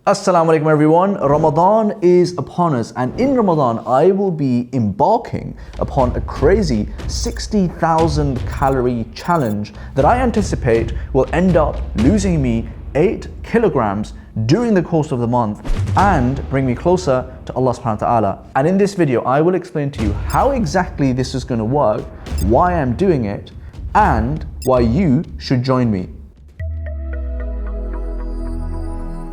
Assalamu alaikum everyone. Ramadan is upon us, and in Ramadan I will be embarking upon a crazy 60,000 calorie challenge that I anticipate will end up losing me 8 kilograms during the course of the month and bring me closer to Allah subhanahu wa ta'ala. And in this video I will explain to you how exactly this is going to work, why I'm doing it, and why you should join me.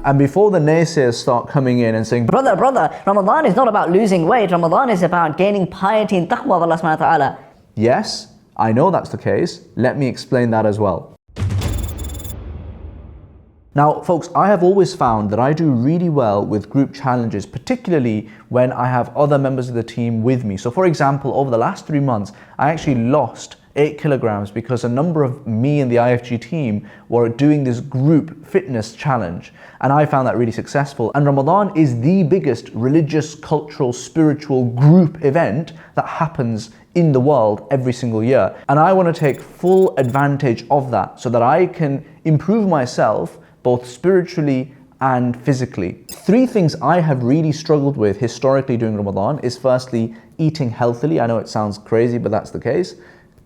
And before the naysayers start coming in and saying, Brother, Ramadan is not about losing weight. Ramadan is about gaining piety and taqwa of Allah subhanahu wa ta'ala. Yes, I know that's the case. Let me explain that as well. Now, folks, I have always found that I do really well with group challenges, particularly when I have other members of the team with me. So for example, over the last 3 months, I actually lost 8 kilograms because a number of me and the IFG team were doing this group fitness challenge, and I found that really successful. And Ramadan is the biggest religious, cultural, spiritual group event that happens in the world every single year, and I want to take full advantage of that so that I can improve myself both spiritually and physically. 3 things I have really struggled with historically during Ramadan is firstly eating healthily. I know it sounds crazy, but that's the case.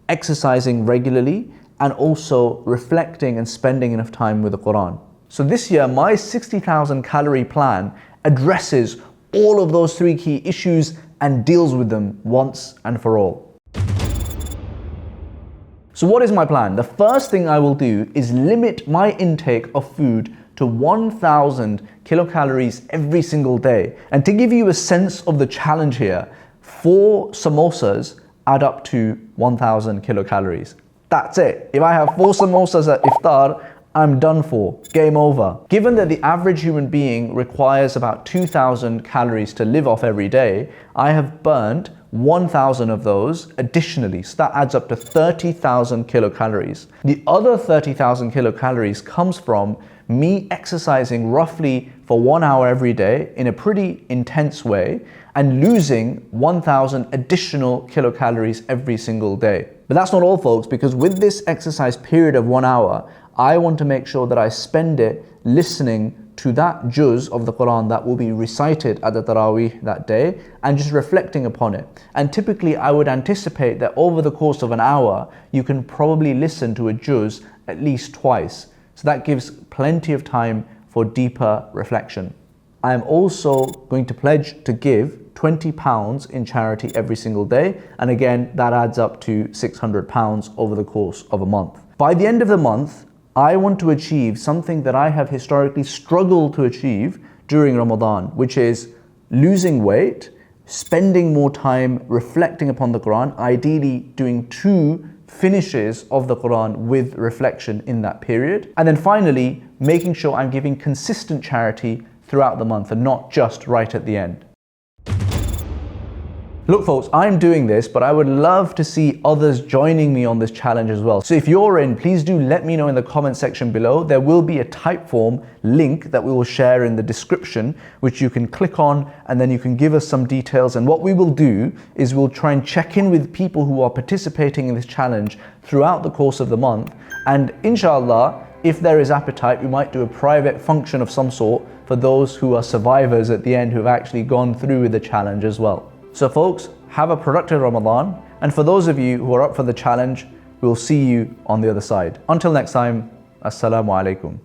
Exercising regularly, and also reflecting and spending enough time with the Qur'an. So this year, my 60,000 calorie plan addresses all of those 3 key issues and deals with them once and for all. So what is my plan? The first thing I will do is limit my intake of food to 1,000 kilocalories every single day. And to give you a sense of the challenge here, 4 samosas add up to 1,000 kilocalories. That's it. If I have 4 samosas at iftar, I'm done for. Game over. Given that the average human being requires about 2,000 calories to live off every day, I have burnt 1,000 of those additionally. So that adds up to 30,000 kilocalories. The other 30,000 kilocalories comes from me exercising roughly for 1 hour every day in a pretty intense way and losing 1,000 additional kilocalories every single day. But that's not all, folks, because with this exercise period of 1 hour, I want to make sure that I spend it listening to that juz of the Qur'an that will be recited at the Taraweeh that day and just reflecting upon it. And typically I would anticipate that over the course of an hour, you can probably listen to a juz at least twice. So that gives plenty of time for deeper reflection. I am also going to pledge to give £20 in charity every single day. And again, that adds up to £600 over the course of a month. By the end of the month, I want to achieve something that I have historically struggled to achieve during Ramadan, which is losing weight, spending more time reflecting upon the Qur'an, ideally doing 2 finishes of the Qur'an with reflection in that period. And then finally, making sure I'm giving consistent charity throughout the month and not just right at the end. Look, folks, I'm doing this, but I would love to see others joining me on this challenge as well. So if you're in, please do let me know in the comment section below. There will be a Typeform link that we will share in the description, which you can click on, and then you can give us some details. And what we will do is we'll try and check in with people who are participating in this challenge throughout the course of the month. And inshallah, if there is appetite, we might do a private function of some sort for those who are survivors at the end who have actually gone through with the challenge as well. So folks, have a productive Ramadan, and for those of you who are up for the challenge, we'll see you on the other side. Until next time, Assalamu alaikum.